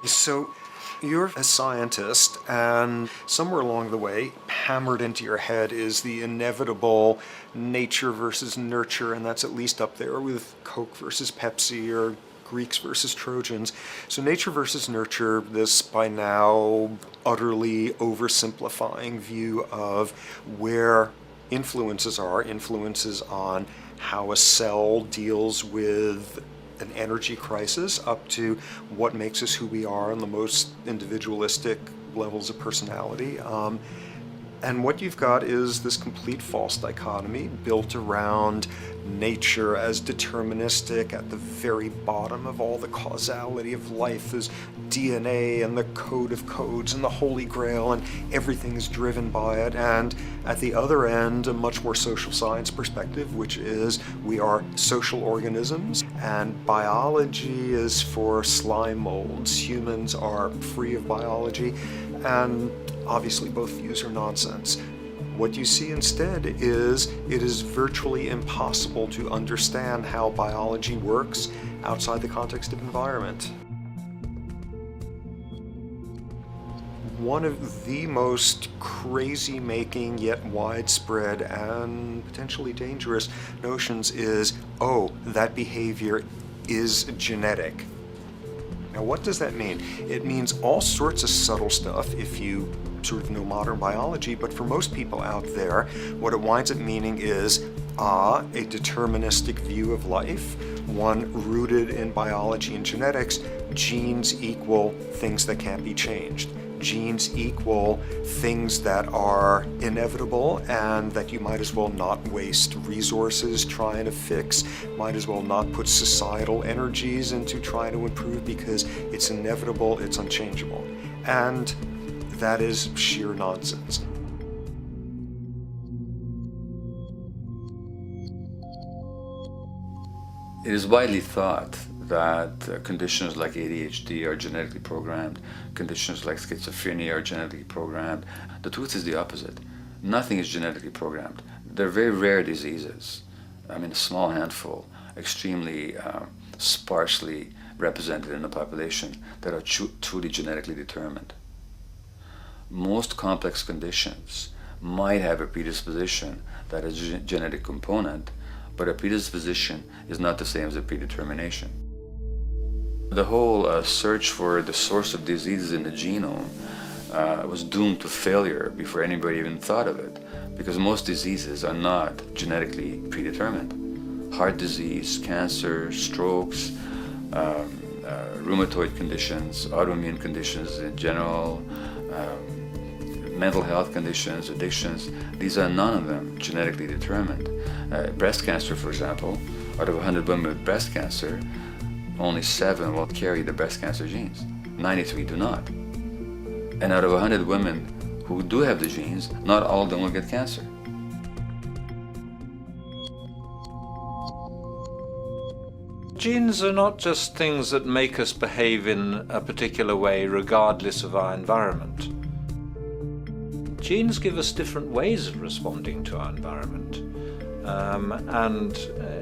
So you're a scientist, and somewhere along the way, hammered into your head is the inevitable nature versus nurture, and that's at least up there with Coke versus Pepsi or Greeks versus Trojans. So nature versus nurture, this by now utterly oversimplifying view of where influences on how a cell deals with an energy crisis, up to what makes us who we are on the most individualistic levels of personality. And what you've got is this complete false dichotomy built around nature as deterministic. At the very bottom of all the causality of life is DNA and the code of codes and the Holy Grail, and everything is driven by it. And at the other end, a much more social science perspective, which is we are social organisms, and biology is for slime molds. Humans are free of biology, and obviously both views are nonsense. What you see instead is it is virtually impossible to understand how biology works outside the context of environment. One of the most crazy-making yet widespread and potentially dangerous notions is, oh, that behavior is genetic. Now, what does that mean? It means all sorts of subtle stuff if you sort of know modern biology, but for most people out there, what it winds up meaning is a deterministic view of life, one rooted in biology and genetics. Genes equal things that can't be changed. Genes equal things that are inevitable and that you might as well not waste resources trying to fix, might as well not put societal energies into trying to improve because it's inevitable, it's unchangeable. And that is sheer nonsense. It is widely thought that conditions like ADHD are genetically programmed, conditions like schizophrenia are genetically programmed. The truth is the opposite. Nothing is genetically programmed. They're very rare diseases. I mean, a small handful, extremely sparsely represented in the population, that are truly genetically determined. Most complex conditions might have a predisposition that is a genetic component, but a predisposition is not the same as a predetermination. The whole search for the source of diseases in the genome was doomed to failure before anybody even thought of it, because most diseases are not genetically predetermined. Heart disease, cancer, strokes, rheumatoid conditions, autoimmune conditions in general, mental health conditions, addictions, these are none of them genetically determined. Breast cancer, for example, out of 100 women with breast cancer, only 7 will carry the breast cancer genes. 93 do not. And out of 100 women who do have the genes, not all of them will get cancer. Genes are not just things that make us behave in a particular way regardless of our environment. Genes give us different ways of responding to our environment.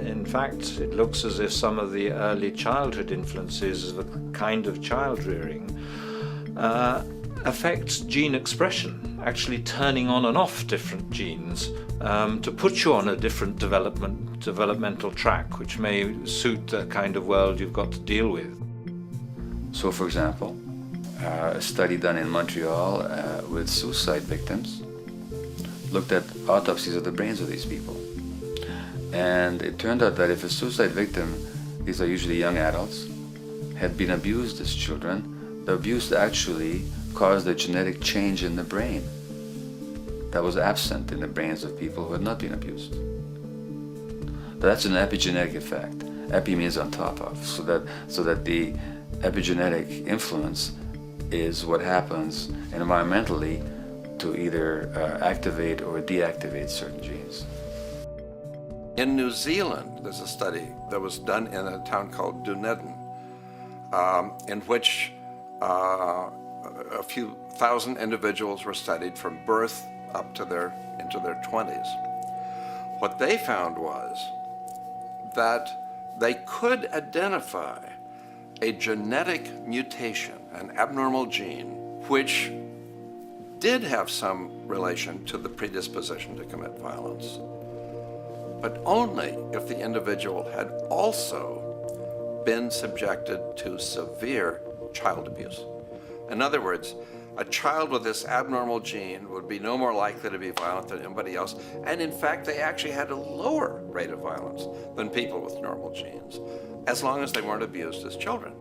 In fact, it looks as if some of the early childhood influences of a kind of child rearing affects gene expression, actually turning on and off different genes to put you on a different developmental track, which may suit the kind of world you've got to deal with. So, for example, a study done in Montreal with suicide victims looked at autopsies of the brains of these people. And it turned out that if a suicide victim, these are usually young adults, had been abused as children, the abuse actually caused a genetic change in the brain that was absent in the brains of people who had not been abused. That's an epigenetic effect. Epi means on top of, so that the epigenetic influence is what happens environmentally to either activate or deactivate certain genes. In New Zealand, there's a study that was done in a town called Dunedin, in which a few thousand individuals were studied from birth up to into their 20s. What they found was that they could identify a genetic mutation, an abnormal gene, which did have some relation to the predisposition to commit violence, but only if the individual had also been subjected to severe child abuse. In other words, a child with this abnormal gene would be no more likely to be violent than anybody else, and in fact, they actually had a lower rate of violence than people with normal genes, as long as they weren't abused as children.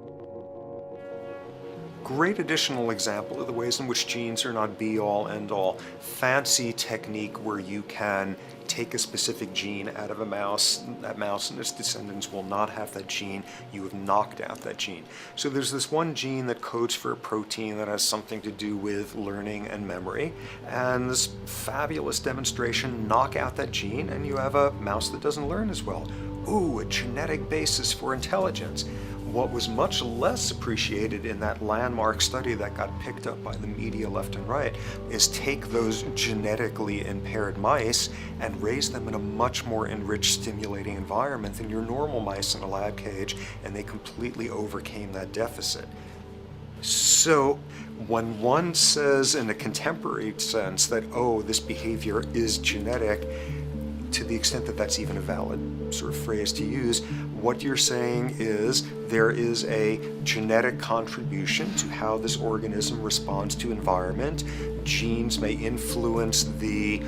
Great additional example of the ways in which genes are not be-all, end-all. Fancy technique where you can take a specific gene out of a mouse, that mouse and its descendants will not have that gene, you have knocked out that gene. So there's this one gene that codes for a protein that has something to do with learning and memory, and this fabulous demonstration, knock out that gene and you have a mouse that doesn't learn as well. Ooh, a genetic basis for intelligence. What was much less appreciated in that landmark study that got picked up by the media left and right is take those genetically impaired mice and raise them in a much more enriched, stimulating environment than your normal mice in a lab cage, and they completely overcame that deficit. So when one says in a contemporary sense that, oh, this behavior is genetic, to the extent that that's even a valid sort of phrase to use, what you're saying is there is a genetic contribution to how this organism responds to environment. Genes may influence the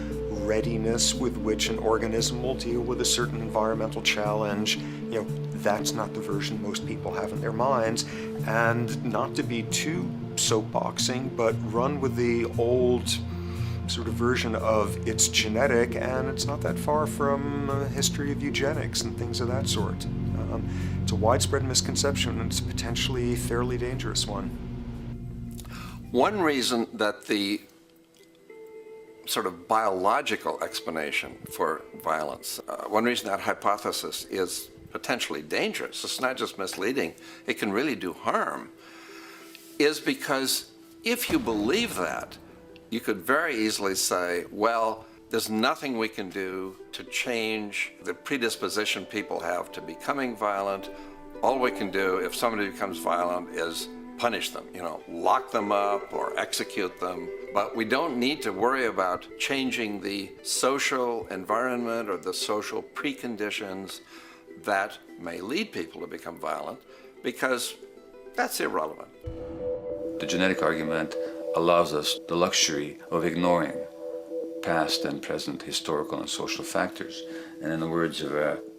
readiness with which an organism will deal with a certain environmental challenge. You know, that's not the version most people have in their minds. And not to be too soapboxing, but run with the old sort of version of it's genetic, and it's not that far from a history of eugenics and things of that sort. It's a widespread misconception, and it's a potentially fairly dangerous one. One reason that the sort of biological explanation for violence, one reason that hypothesis is potentially dangerous, it's not just misleading, it can really do harm, is because if you believe that, you could very easily say, well, there's nothing we can do to change the predisposition people have to becoming violent. All we can do if somebody becomes violent is punish them, lock them up or execute them. But we don't need to worry about changing the social environment or the social preconditions that may lead people to become violent, because that's irrelevant. The genetic argument allows us the luxury of ignoring past and present historical and social factors. And in the words of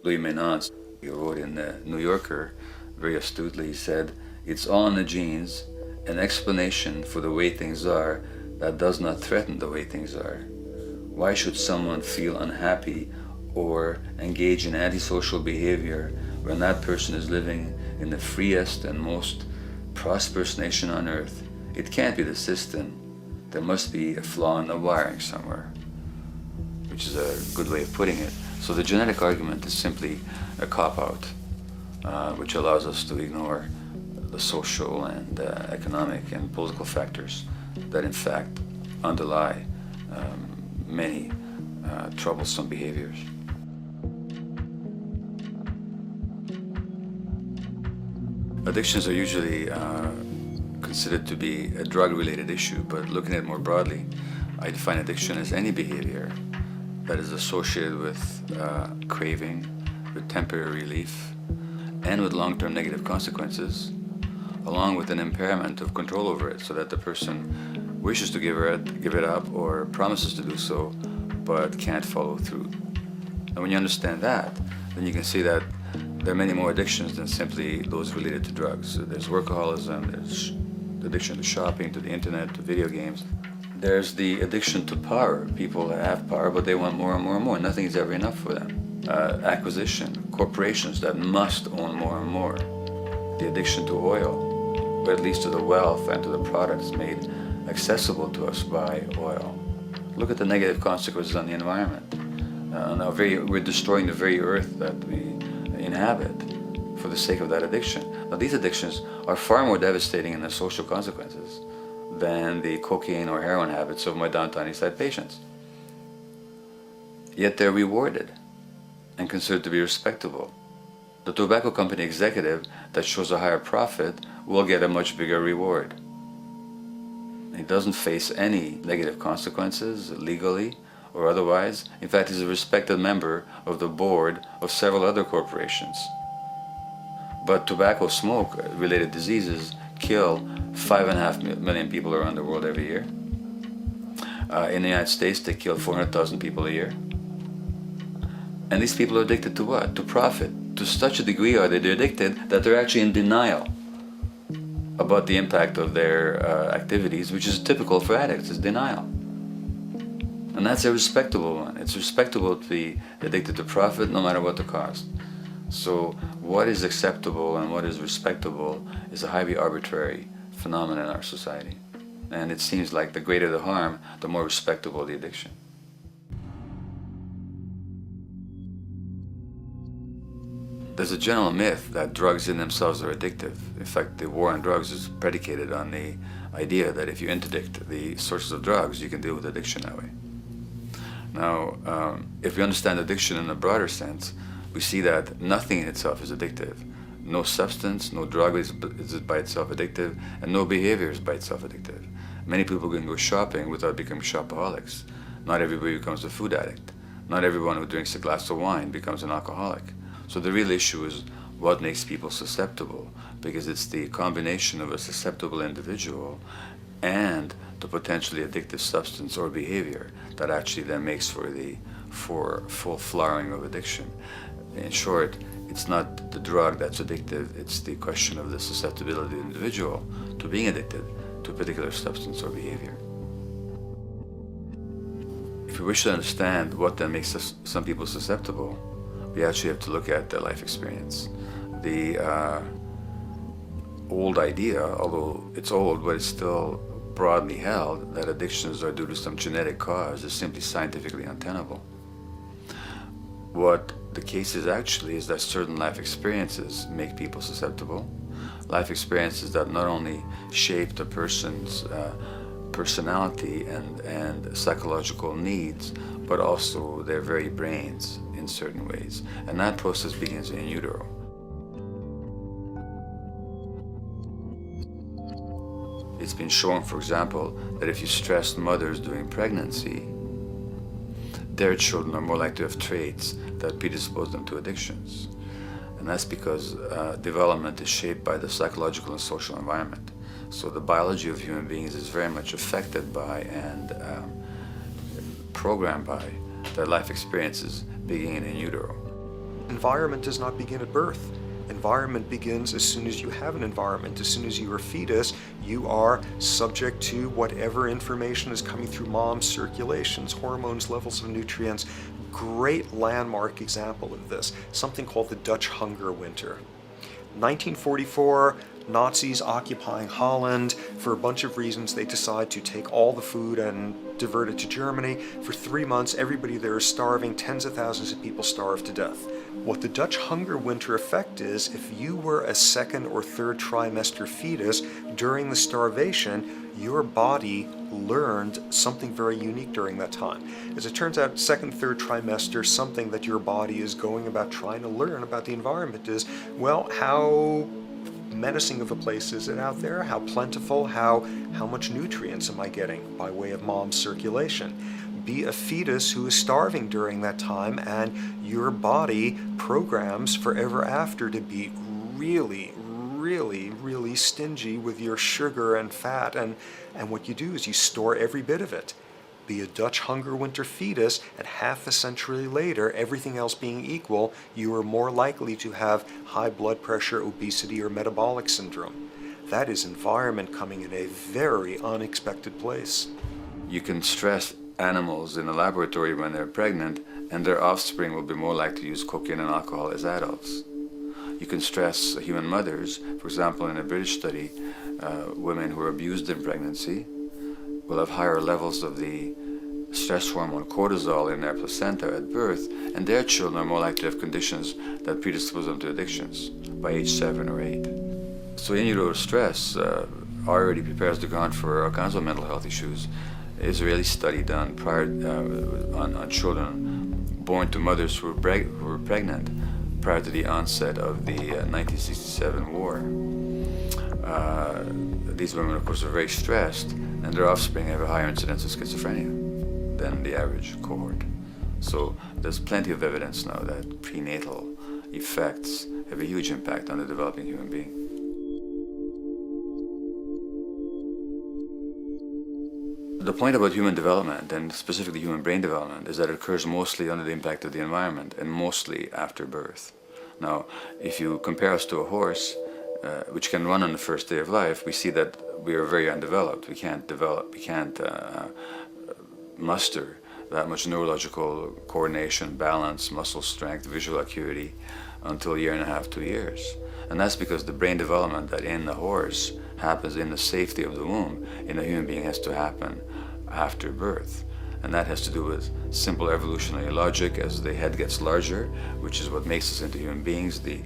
Louis Menand, he wrote in the New Yorker, very astutely, he said, "It's all in the genes, an explanation for the way things are that does not threaten the way things are. Why should someone feel unhappy or engage in antisocial behavior when that person is living in the freest and most prosperous nation on earth? It can't be the system. There must be a flaw in the wiring somewhere," which is a good way of putting it. So the genetic argument is simply a cop-out, which allows us to ignore the social and economic and political factors that in fact underlie many troublesome behaviors. Addictions are usually considered to be a drug-related issue, but looking at it more broadly, I define addiction as any behavior that is associated with craving, with temporary relief, and with long-term negative consequences, along with an impairment of control over it, so that the person wishes to give it up or promises to do so, but can't follow through. And when you understand that, then you can see that there are many more addictions than simply those related to drugs. So there's workaholism, there's addiction to shopping, to the internet, to video games. There's the addiction to power. People have power, but they want more and more and more. Nothing is ever enough for them. Acquisition, corporations that must own more and more. The addiction to oil, or at least to the wealth and to the products made accessible to us by oil. Look at the negative consequences on the environment. We're destroying the very earth that we inhabit for the sake of that addiction. Now, these addictions are far more devastating in their social consequences than the cocaine or heroin habits of my downtown East Side patients. Yet they're rewarded and considered to be respectable. The tobacco company executive that shows a higher profit will get a much bigger reward. He doesn't face any negative consequences legally or otherwise. In fact, he's a respected member of the board of several other corporations. But tobacco smoke-related diseases kill 5.5 million people around the world every year. In the United States, they kill 400,000 people a year. And these people are addicted to what? To profit. To such a degree are they addicted that they're actually in denial about the impact of their activities, which is typical for addicts, is denial. And that's a respectable one. It's respectable to be addicted to profit no matter what the cost. So what is acceptable and what is respectable is a highly arbitrary phenomenon in our society. And it seems like the greater the harm, the more respectable the addiction. There's a general myth that drugs in themselves are addictive. In fact, the war on drugs is predicated on the idea that if you interdict the sources of drugs, you can deal with addiction that way. Now, if we understand addiction in a broader sense, we see that nothing in itself is addictive. No substance, no drug is by itself addictive, and no behavior is by itself addictive. Many people can go shopping without becoming shopaholics. Not everybody becomes a food addict. Not everyone who drinks a glass of wine becomes an alcoholic. So the real issue is what makes people susceptible, because it's the combination of a susceptible individual and the potentially addictive substance or behavior that actually then makes for full flowering of addiction. In short, it's not the drug that's addictive, it's the question of the susceptibility of the individual to being addicted to a particular substance or behavior. If we wish to understand what then makes some people susceptible, we actually have to look at their life experience. The old idea, although it's old, but it's still broadly held, that addictions are due to some genetic cause is simply scientifically untenable. What the case is actually is that certain life experiences make people susceptible. Life experiences that not only shape the person's personality and psychological needs, but also their very brains in certain ways. And that process begins in utero. It's been shown, for example, that if you stress mothers during pregnancy, their children are more likely to have traits that predispose them to addictions. And that's because development is shaped by the psychological and social environment. So the biology of human beings is very much affected by and programmed by their life experiences beginning in utero. Environment does not begin at birth. Environment begins as soon as you have an environment. As soon as you are a fetus, you are subject to whatever information is coming through mom's circulations, hormones, levels of nutrients. Great landmark example of this, something called the Dutch hunger winter. 1944, Nazis occupying Holland. For a bunch of reasons, they decide to take all the food and divert it to Germany. For 3 months, everybody there is starving. Tens of thousands of people starve to death. What the Dutch hunger winter effect is, if you were a second or third trimester fetus during the starvation, your body learned something very unique during that time. As it turns out, second, third trimester, something that your body is going about trying to learn about the environment is, well, how menacing of a place is it out there? How plentiful? How much nutrients am I getting by way of mom's circulation? Be a fetus who is starving during that time, and your body programs forever after to be really, really, really stingy with your sugar and fat, and what you do is you store every bit of it. Be a Dutch hunger winter fetus, and half a century later, everything else being equal, you are more likely to have high blood pressure, obesity, or metabolic syndrome. That is environment coming in a very unexpected place. You can stress animals in a laboratory when they're pregnant, and their offspring will be more likely to use cocaine and alcohol as adults. You can stress human mothers. For example, in a British study, women who are abused in pregnancy will have higher levels of the stress hormone cortisol in their placenta at birth, and their children are more likely to have conditions that predispose them to addictions by age 7 or 8. So in utero stress already prepares the ground for all kinds of mental health issues. Israeli study done prior on children born to mothers who were pregnant prior to the onset of the 1967 war. These women, of course, are very stressed, and their offspring have a higher incidence of schizophrenia than the average cohort. So there's plenty of evidence now that prenatal effects have a huge impact on the developing human being. The point about human development, and specifically human brain development, is that it occurs mostly under the impact of the environment and mostly after birth. Now, if you compare us to a horse, which can run on the first day of life, we see that we are very undeveloped. We can't muster that much neurological coordination, balance, muscle strength, visual acuity until a year and a half, 2 years. And that's because the brain development that in the horse happens in the safety of the womb, in a human being has to happen after birth. And that has to do with simple evolutionary logic. As the head gets larger, which is what makes us into human beings, the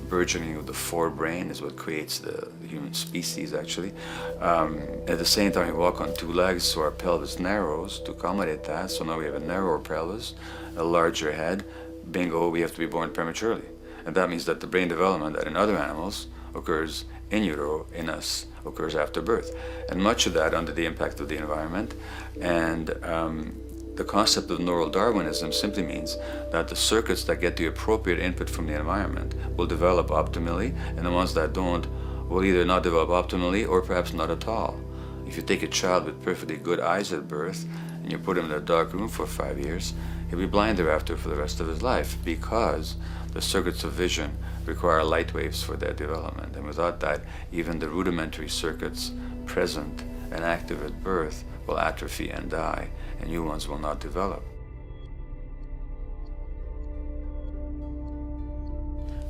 burgeoning of the forebrain is what creates the human species, actually. At the same time, we walk on two legs, so our pelvis narrows to accommodate that. So now we have a narrower pelvis, a larger head. Bingo, we have to be born prematurely. And that means that the brain development that in other animals occurs in utero, in us, occurs after birth. And much of that under the impact of the environment. And the concept of neural Darwinism simply means that the circuits that get the appropriate input from the environment will develop optimally, and the ones that don't will either not develop optimally or perhaps not at all. If you take a child with perfectly good eyes at birth and you put him in a dark room for 5 years, he'll be blind thereafter for the rest of his life, because the circuits of vision require light waves for their development. And without that, even the rudimentary circuits present and active at birth will atrophy and die, and new ones will not develop.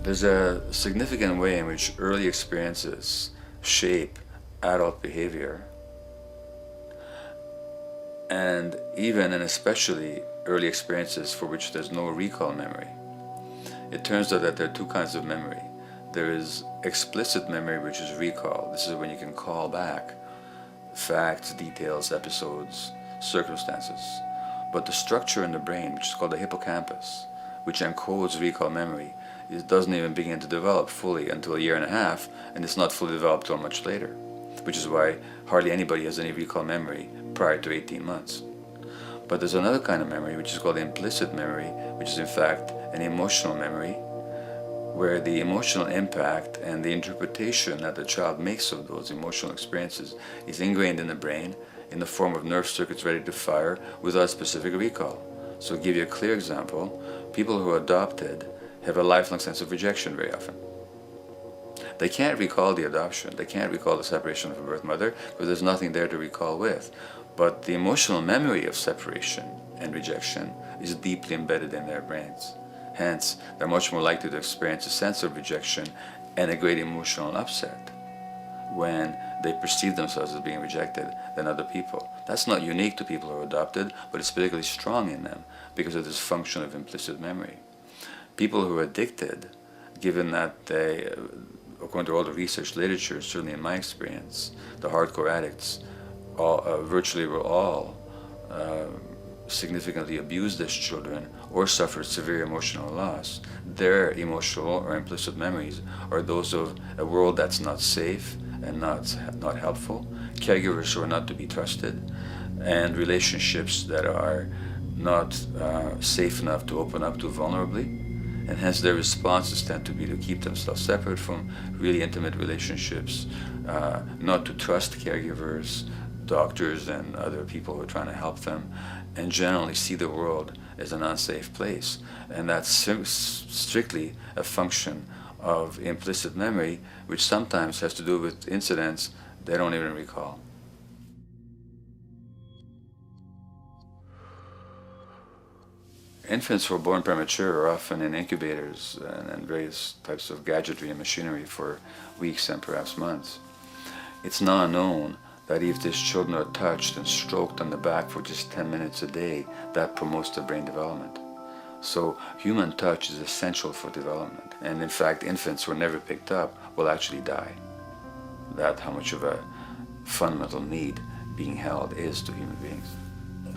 There's a significant way in which early experiences shape adult behavior, and even and especially early experiences for which there's no recall memory. It turns out that there are two kinds of memory. There is explicit memory, which is recall. This is when you can call back facts, details, episodes, circumstances. But the structure in the brain, which is called the hippocampus, which encodes recall memory, it doesn't even begin to develop fully until a year and a half, and it's not fully developed till much later, which is why hardly anybody has any recall memory prior to 18 months. But there's another kind of memory, which is called implicit memory, which is in fact an emotional memory, where the emotional impact and the interpretation that the child makes of those emotional experiences is ingrained in the brain in the form of nerve circuits ready to fire without specific recall. So to give you a clear example, people who are adopted have a lifelong sense of rejection very often. They can't recall the adoption, they can't recall the separation from birth mother, because there's nothing there to recall with. But the emotional memory of separation and rejection is deeply embedded in their brains. Hence, they're much more likely to experience a sense of rejection and a great emotional upset when they perceive themselves as being rejected than other people. That's not unique to people who are adopted, but it's particularly strong in them because of this function of implicit memory. People who are addicted, given that they, according to all the research literature, certainly in my experience, the hardcore addicts virtually were all significantly abused as children or suffered severe emotional loss. Their emotional or implicit memories are those of a world that's not safe and not helpful, caregivers who are not to be trusted, and relationships that are not safe enough to open up to vulnerably. And hence their responses tend to be to keep themselves separate from really intimate relationships, not to trust caregivers, doctors and other people who are trying to help them, and generally see the world as an unsafe place. And that's strictly a function of implicit memory, which sometimes has to do with incidents they don't even recall. Infants who are born premature are often in incubators and various types of gadgetry and machinery for weeks and perhaps months. It's now known that if these children are touched and stroked on the back for just 10 minutes a day, that promotes their brain development. So human touch is essential for development. And in fact, infants who are never picked up will actually die. That's how much of a fundamental need being held is to human beings.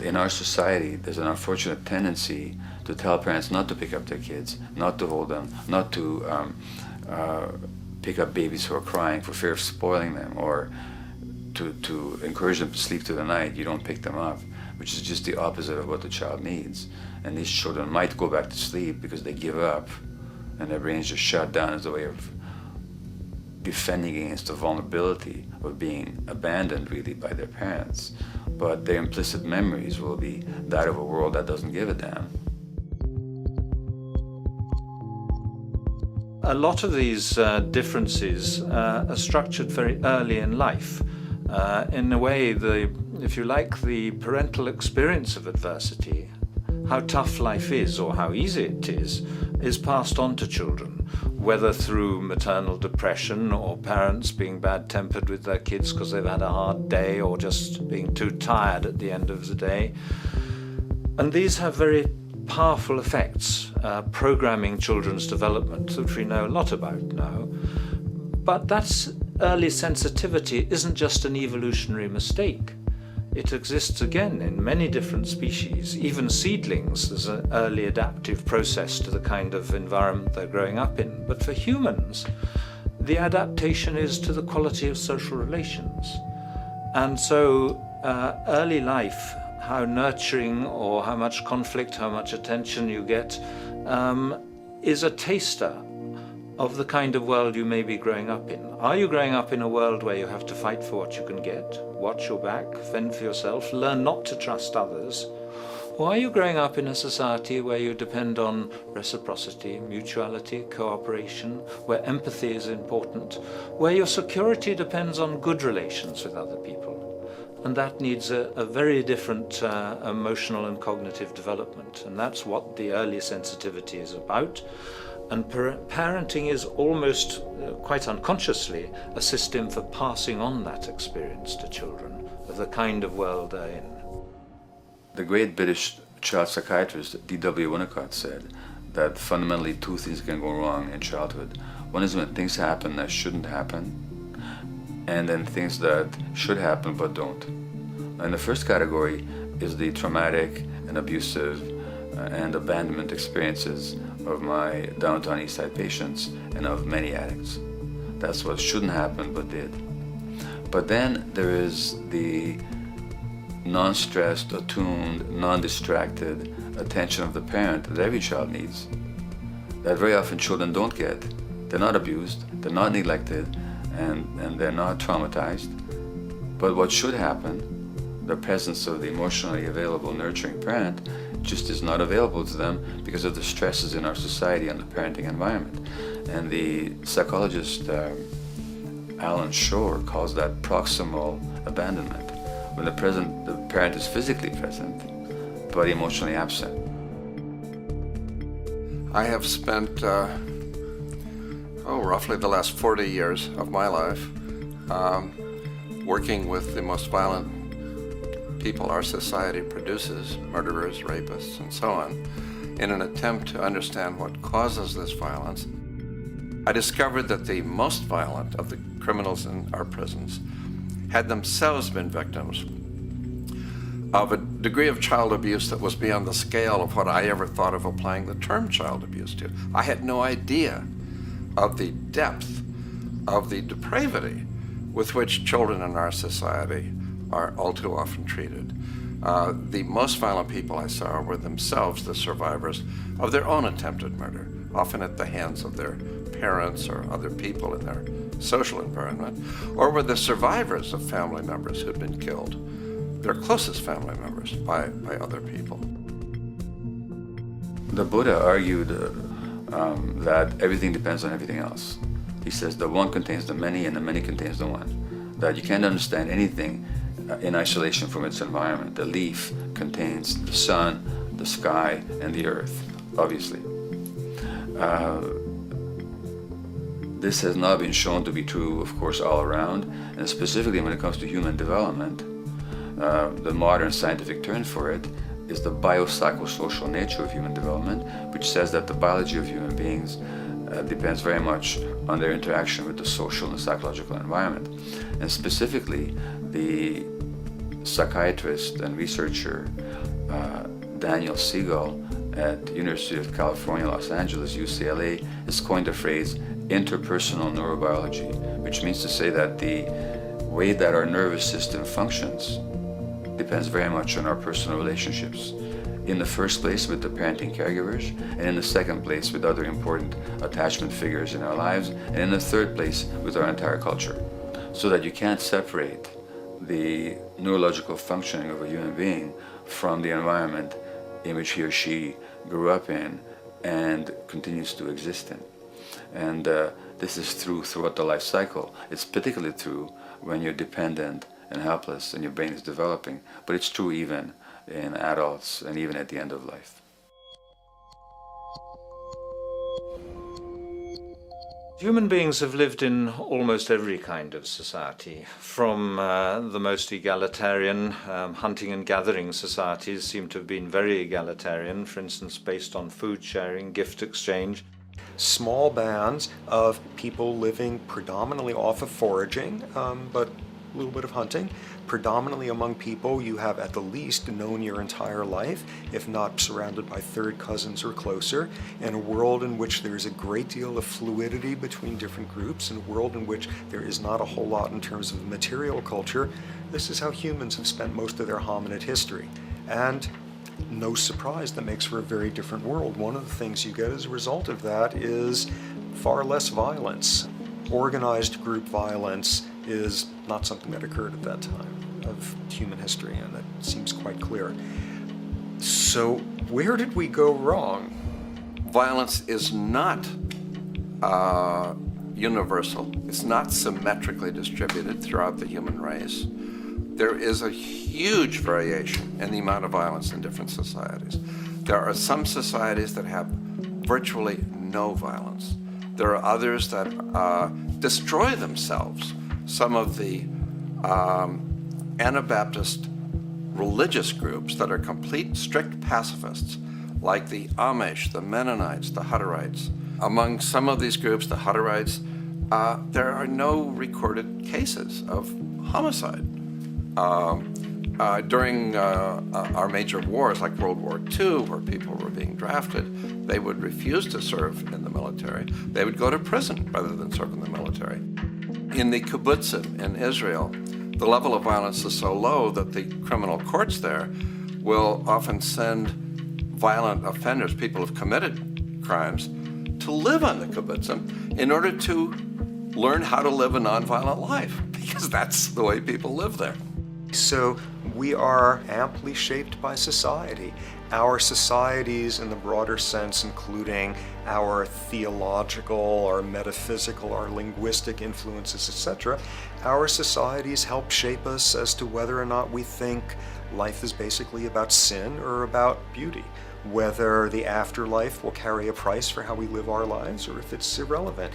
In our society, there's an unfortunate tendency to tell parents not to pick up their kids, not to hold them, not to pick up babies who are crying for fear of spoiling them, or to encourage them to sleep through the night. You don't pick them up, which is just the opposite of what the child needs. And these children might go back to sleep because they give up and their brains just shut down as a way of defending against the vulnerability of being abandoned really by their parents. But their implicit memories will be that of a world that doesn't give a damn. A lot of these differences are structured very early in life. In a way, if you like, the parental experience of adversity, how tough life is or how easy it is passed on to children, whether through maternal depression or parents being bad-tempered with their kids because they've had a hard day or just being too tired at the end of the day. And these have very powerful effects, programming children's development, which we know a lot about now. But that early sensitivity isn't just an evolutionary mistake. It exists again in many different species. Even seedlings, there's an early adaptive process to the kind of environment they're growing up in. But for humans, the adaptation is to the quality of social relations. And so early life, how nurturing or how much conflict, how much attention you get, is a taster of the kind of world you may be growing up in. Are you growing up in a world where you have to fight for what you can get, watch your back, fend for yourself, learn not to trust others? Or are you growing up in a society where you depend on reciprocity, mutuality, cooperation, where empathy is important, where your security depends on good relations with other people? And that needs a very different emotional and cognitive development. And that's what the early sensitivity is about. And parenting is almost, quite unconsciously, a system for passing on that experience to children of the kind of world they're in. The great British child psychiatrist D.W. Winnicott said that fundamentally two things can go wrong in childhood. One is when things happen that shouldn't happen, and then things that should happen but don't. And the first category is the traumatic and abusive and abandonment experiences of my downtown East Side patients and of many addicts. That's what shouldn't happen but did. But then there is the non-stressed, attuned, non-distracted attention of the parent that every child needs, that very often children don't get. They're not abused, they're not neglected, and they're not traumatized. But what should happen, the presence of the emotionally available, nurturing parent, just is not available to them because of the stresses in our society and the parenting environment. And the psychologist Alan Shore calls that proximal abandonment, when the parent is physically present but emotionally absent. I have spent roughly the last 40 years of my life working with the most violent people our society produces, murderers, rapists, and so on, in an attempt to understand what causes this violence. I discovered that the most violent of the criminals in our prisons had themselves been victims of a degree of child abuse that was beyond the scale of what I ever thought of applying the term child abuse to. I had no idea of the depth of the depravity with which children in our society are all too often treated. The most violent people I saw were themselves the survivors of their own attempted murder, often at the hands of their parents or other people in their social environment, or were the survivors of family members who'd been killed, their closest family members, by other people. The Buddha argued that everything depends on everything else. He says the one contains the many and the many contains the one. That you can't understand anything in isolation from its environment. The leaf contains the sun, the sky, and the earth, obviously. This has not been shown to be true, of course, all around, and specifically when it comes to human development. The modern scientific term for it is the biopsychosocial nature of human development, which says that the biology of human beings depends very much on their interaction with the social and psychological environment. And specifically, the psychiatrist and researcher Daniel Siegel at University of California, Los Angeles, UCLA, has coined the phrase interpersonal neurobiology, which means to say that the way that our nervous system functions depends very much on our personal relationships. In the first place with the parenting caregivers, and in the second place with other important attachment figures in our lives, and in the third place with our entire culture. So that you can't separate the neurological functioning of a human being from the environment in which he or she grew up in and continues to exist in. And this is true throughout the life cycle. It's particularly true when you're dependent and helpless and your brain is developing, but it's true even in adults and even at the end of life. Human beings have lived in almost every kind of society, from the most egalitarian, hunting and gathering societies seem to have been very egalitarian, for instance, based on food sharing, gift exchange. Small bands of people living predominantly off of foraging, but a little bit of hunting. Predominantly among people you have at the least known your entire life, if not surrounded by third cousins or closer, in a world in which there is a great deal of fluidity between different groups, in a world in which there is not a whole lot in terms of material culture. This is how humans have spent most of their hominid history. And no surprise, that makes for a very different world. One of the things you get as a result of that is far less violence. Organized group violence is not something that occurred at that time of human history, and that seems quite clear. So where did we go wrong? Violence is not universal. It's not symmetrically distributed throughout the human race. There is a huge variation in the amount of violence in different societies. There are some societies that have virtually no violence. There are others that destroy themselves. Some of the Anabaptist religious groups that are complete strict pacifists, like the Amish, the Mennonites, the Hutterites. Among some of these groups, the Hutterites, there are no recorded cases of homicide. During our major wars, like World War II, where people were being drafted, they would refuse to serve in the military. They would go to prison rather than serve in the military. In the kibbutzim in Israel, the level of violence is so low that the criminal courts there will often send violent offenders, people who've committed crimes, to live on the kibbutzim in order to learn how to live a nonviolent life, because that's the way people live there. So we are amply shaped by society. Our societies in the broader sense, including our theological, our metaphysical, our linguistic influences, etc., our societies help shape us as to whether or not we think life is basically about sin or about beauty, whether the afterlife will carry a price for how we live our lives or if it's irrelevant.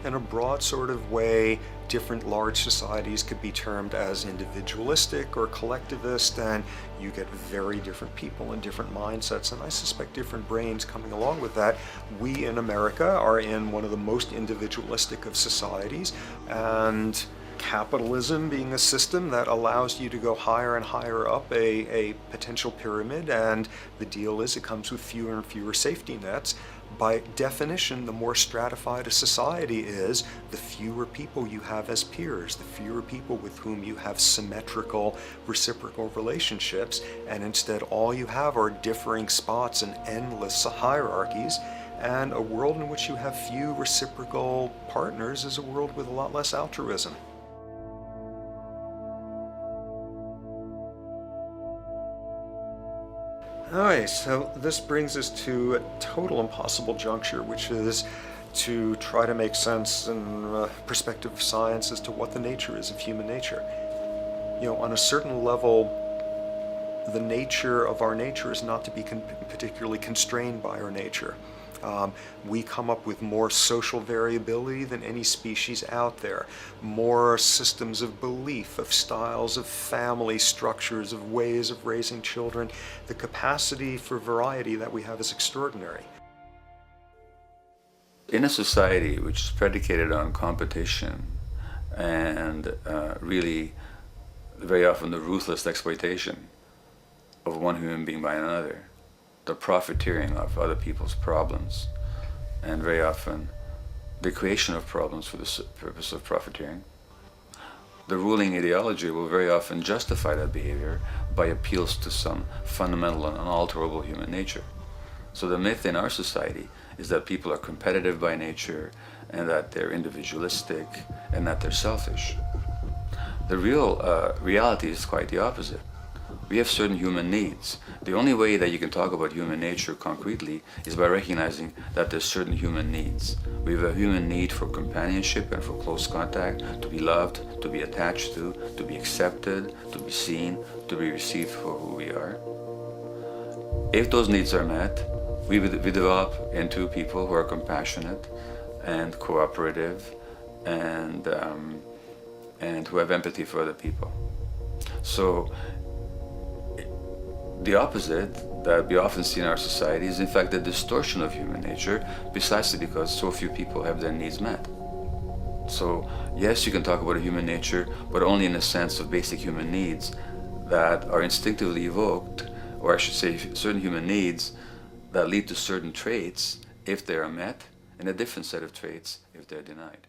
In a broad sort of way, different large societies could be termed as individualistic or collectivist, and you get very different people and different mindsets, and I suspect different brains coming along with that. We in America are in one of the most individualistic of societies, and capitalism being a system that allows you to go higher and higher up a potential pyramid, and the deal is it comes with fewer and fewer safety nets. By definition, the more stratified a society is, the fewer people you have as peers, the fewer people with whom you have symmetrical, reciprocal relationships, and instead all you have are differing spots and endless hierarchies. And a world in which you have few reciprocal partners is a world with a lot less altruism. Alright, so this brings us to a total impossible juncture, which is to try to make sense in perspective of science as to what the nature is of human nature. You know, on a certain level, the nature of our nature is not to be particularly constrained by our nature. We come up with more social variability than any species out there, more systems of belief, of styles of family structures, of ways of raising children. The capacity for variety that we have is extraordinary. In a society which is predicated on competition and really very often the ruthless exploitation of one human being by another, the profiteering of other people's problems, and very often the creation of problems for the purpose of profiteering. The ruling ideology will very often justify that behavior by appeals to some fundamental and unalterable human nature. So the myth in our society is that people are competitive by nature, and that they're individualistic, and that they're selfish. The real reality is quite the opposite. We have certain human needs. The only way that you can talk about human nature concretely is by recognizing that there's certain human needs. We have a human need for companionship and for close contact, to be loved, to be attached to be accepted, to be seen, to be received for who we are. If those needs are met, we develop into people who are compassionate and cooperative and who have empathy for other people. So the opposite that we often see in our society is in fact the distortion of human nature, precisely because so few people have their needs met. So yes, you can talk about a human nature, but only in the sense of basic human needs that are instinctively evoked, or I should say certain human needs that lead to certain traits if they are met, and a different set of traits if they're denied.